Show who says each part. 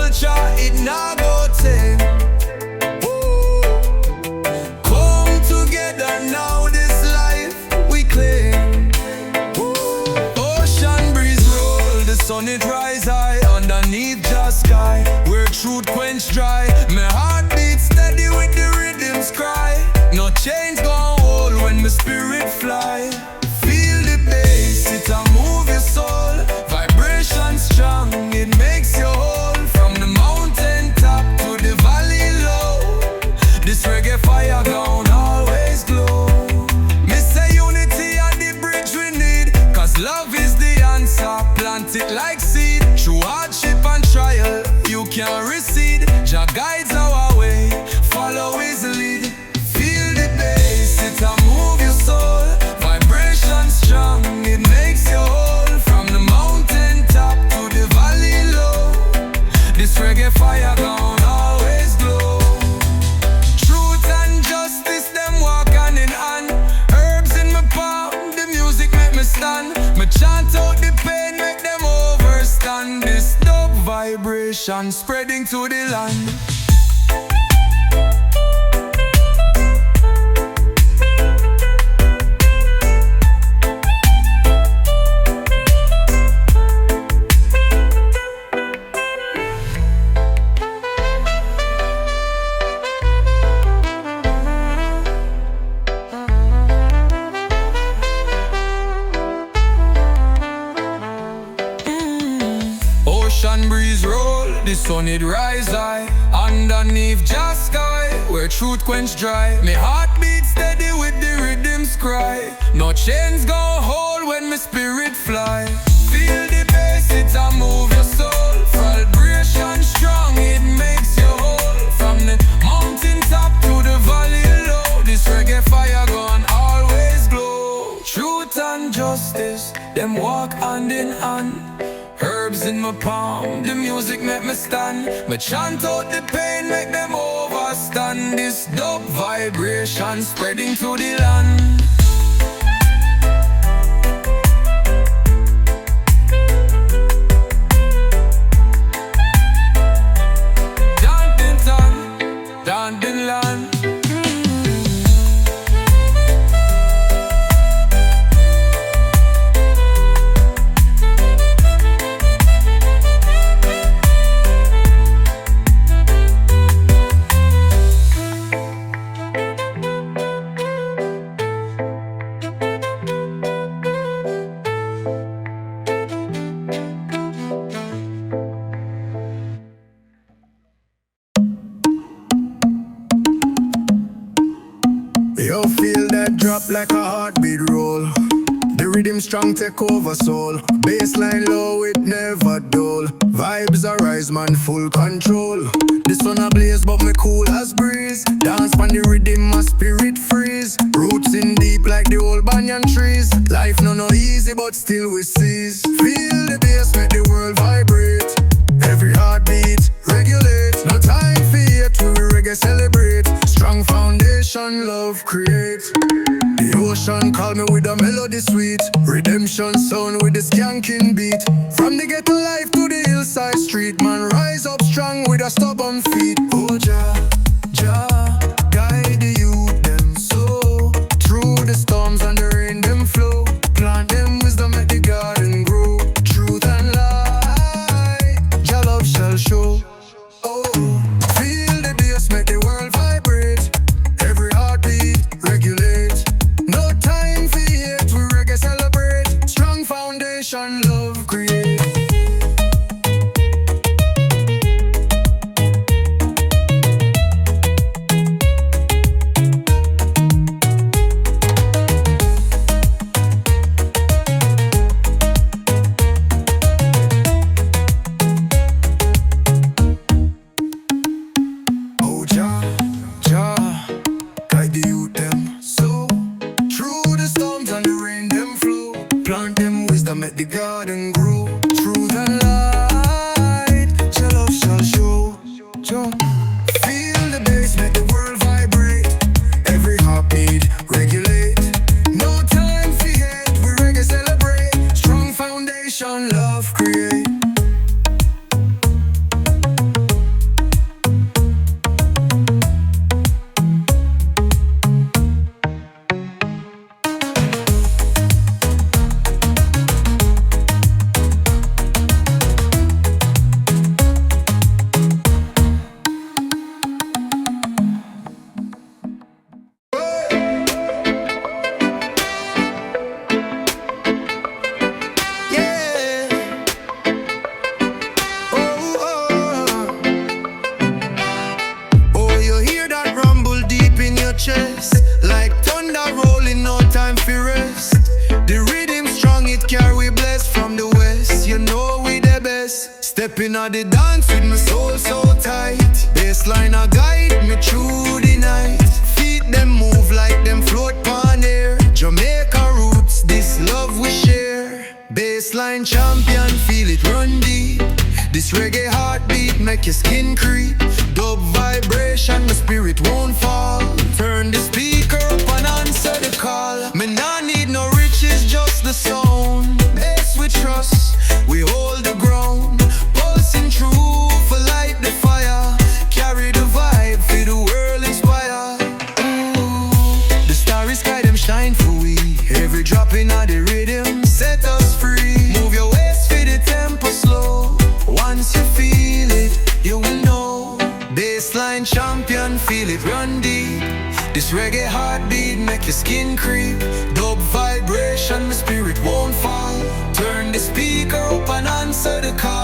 Speaker 1: culture, it nah go tame. Come together now, this life we claim. Ocean breeze roll, the sun it rise high underneath the sky, where truth quench dry. My heart beats steady with the rhythms cry. No chains gon' hold when my spirit fly. Feel the bass, it a move your soul. Vibration strong, it makes you whole. From the mountain top to the valley low, this reggae fire gon' always glow. Me say unity are the bridge we need, cause love is the answer. Plant it like seed. Through hardship and trial, you can't recede. Jah guides our way, follow his lead. Feel the bass, it a move your soul. Vibration strong, it makes you whole. From the mountain top to the valley low, this reggae fire gon' always glow. Truth and justice, them walk hand in hand. Herbs in my palm, the music make me stand. Me chant out the pain, make them overstand. This dub vibration spreading to the land. Ocean breeze roll, the sun it rise high underneath the sky, where truth quench dry. Me heart beats steady with the rhythms cry. No chains gon' hold when my spirit fly. Feel the bass, it a move your soul. Vibration strong, it makes you whole. From the mountain top to the valley low, this reggae fire gon' always glow. Truth and justice, them walk hand in hand. Herbs in my palm, the music make me stand. Me chant out the pain, make them overstand. This dub vibration spreading through the land. Dancing town, dancing land.
Speaker 2: You feel that drop like a heartbeat roll. The rhythm strong take over soul. Bassline low, it never dull. Vibes arise, man, full control. The sun a blaze, but me cool as breeze. Dance pan the rhythm, my spirit freeze. Roots in deep like the old banyan trees. Life no easy, but still we seize. Feel the bass, make the world vibrate. Every heartbeat, regulate. No time for hate, we reggae celebrate. Strong foundation, love create. The ocean call me with a melody sweet. Redemption sound with the skanking beat. From the ghetto life to the hillside street, man rise up strong with a stubborn feet. Oh Jah, Jah, guide the youth them so. Through the storms and the rain them flow. Plant them wisdom, make the garden grow. Truth and light, Jah love shall show. Oh, feel the bass, make the world vibrate. Every heartbeat, regulate. No time for hate, we reggae celebrate. Strong foundation, love create. inna the dance with my soul so tight. Bassline a guide me through the night. Feet them move like them float on air. Jamaica roots, this love we share. Bassline champion, feel it run deep. This reggae heartbeat make your skin creep. Dub vibration, my spirit won't fall. Turn the speaker up and answer the call. Me nah need no riches, just the sound. Bass we trust, we hold the ground. Pulsing true for light the fire. Carry the vibe, for the world inspire. Ooh, the starry sky them shine for we. Every drop in the rhythm set us free. Move your waist for the tempo slow. Once you feel it, you will know. Bassline champion, feel it run deep. This reggae heartbeat make your skin creep. Dub vibration, my spirit won't fall. Turn the speaker up and answer the call.